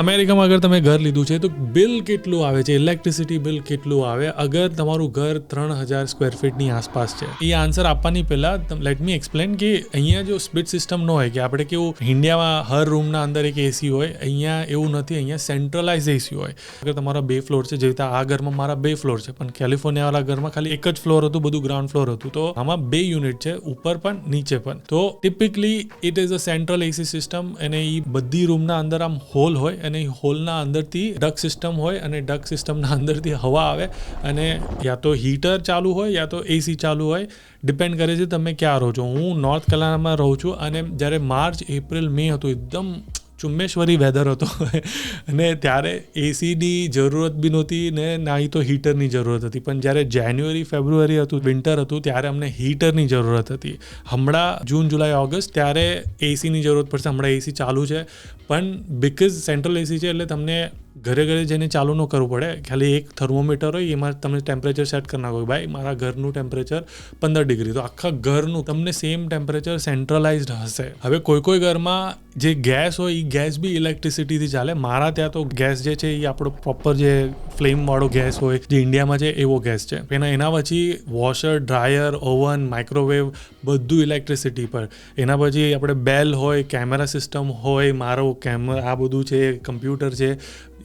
અમેરિકામાં અગર તમે ઘર લીધું છે તો બિલ કેટલું આવે છે, ઇલેક્ટ્રિસિટી બિલ કેટલું આવે અગર તમારું ઘર 3000 સ્ક્વેર ફીટની આસપાસ છે? એ આન્સર આપવાની પહેલા લેટ મી એક્સપ્લેન કે અહીંયા જો સ્પ્લિટ સિસ્ટમ ન હોય કે આપણે કેવું ઇન્ડિયામાં હર રૂમના અંદર એક એસી હોય, અહીંયા એવું નથી. અહીંયા સેન્ટ્રલાઇઝ એસી હોય. અગર તમારા 2 ફ્લોર છે, જેવી રીતે આ ઘરમાં મારા 2 ફ્લોર છે, પણ કેલિફોર્નિયાવાળા ઘરમાં ખાલી એક જ ફ્લોર હતું, બધું ગ્રાઉન્ડ ફ્લોર હતું. તો આમાં 2 યુનિટ છે, ઉપર પણ નીચે પણ. તો typically it is a central AC system અને એ બધી રૂમના અંદર આમ હોલ હોય અને હોલના અંદરથી ડક સિસ્ટમ હોય અને ડક સિસ્ટમના અંદરથી હવા આવે અને યા તો હીટર ચાલુ હોય યા તો એસી ચાલુ હોય. ડિપેન્ડ કરે છે તમે ક્યાં રહો છો. હું નોર્થ કેરોલાઇનામાં રહું છું અને જ્યારે માર્ચ, એપ્રિલ, મે હતું એકદમ ચુમ્મેશ્વરી વેધર હતો અને ત્યારે એસીની જરૂરત બી નહોતી ને ના તો હીટરની જરૂરત હતી. પણ જ્યારે જાન્યુઆરી, ફેબ્રુઆરી હતું, વિન્ટર હતું, ત્યારે અમને હીટરની જરૂરત હતી. હમણાં જૂન, જુલાઈ, ઓગસ્ટ ત્યારે એસીની જરૂરત પડશે. હમણાં એસી ચાલુ છે પણ બિકોઝ સેન્ટ્રલ એસી છે એટલે તમને ઘરે ઘરે જઈને ચાલુ ન કરવું પડે. ખાલી એક થર્મોમીટર હોય, એમાં તમે ટેમ્પરેચર સેટ કરી નાખો. ભાઈ મારા ઘરનું ટેમ્પરેચર 15 ડિગ્રી, તો આખા ઘરનું તમને સેમ ટેમ્પરેચર સેન્ટ્રલાઇઝડ હશે. હવે કોઈ ઘરમાં જે ગેસ હોય એ ગેસ બી ઇલેક્ટ્રિસિટીથી ચાલે. મારા ત્યાં તો ગેસ જે છે એ આપણો પ્રોપર જે ફ્લેમવાળો ગેસ હોય જે ઇન્ડિયામાં છે એવો ગેસ છે. એના પછી વોશર, ડ્રાયર, ઓવન, માઇક્રોવેવ બધું ઇલેક્ટ્રિસિટી પર. એના પછી આપણે બેલ હોય, કેમેરા સિસ્ટમ હોય, મારો કેમેરા આ બધું છે, કમ્પ્યુટર છે,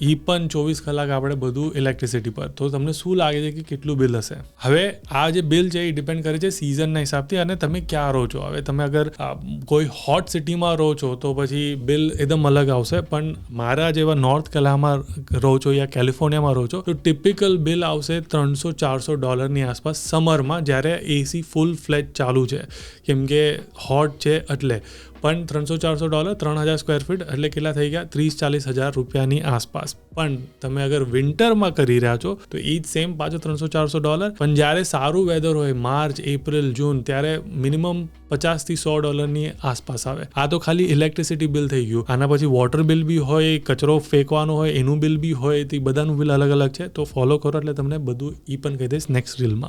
એ પણ 24 કલાક આપણે બધું ઇલેક્ટ્રિસિટી પર. તો તમને શું લાગે છે કે કેટલું બિલ હશે? હવે આ જે બિલ છે એ ડિપેન્ડ કરે છે સિઝનના હિસાબથી અને તમે ક્યાં રહો છો. હવે તમે અગર કોઈ હોટ સિટીમાં રહો છો તો પછી બિલ એકદમ અલગ આવશે. પણ મારા જેવા નોર્થ કેરોલાઇનામાં રહો છો યા કેલિફોર્નિયામાં રહો છો તો ટિપિકલ બિલ આવશે $300-400 આસપાસ સમરમાં, જ્યારે એસી ફૂલ ફ્લેજ ચાલુ છે. કેમ કે હોટ છે એટલે. પણ $300-400, 3000 સ્ક્વેર ફીટ એટલે કેટલા થઈ ગયા? 30-40 હજાર રૂપિયાની આસપાસ. પણ તમે અગર વિન્ટરમાં કરી રહ્યા છો તો એ જ સેમ પાછો $300-400. પણ જ્યારે સારું વેધર હોય, માર્ચ, એપ્રિલ, જૂન, ત્યારે મિનિમમ $50-100 આસપાસ આવે. આ તો ખાલી ઇલેક્ટ્રિસિટી બિલ થઈ ગયું. આના પછી વોટર બિલ બી હોય, કચરો ફેંકવાનો હોય એનું બિલ બી હોય. તો બધાનું બિલ અલગ અલગ છે. તો ફોલો કરો એટલે તમને બધું એ પણ કહી દઈશ નેક્સ્ટ રીલમાં.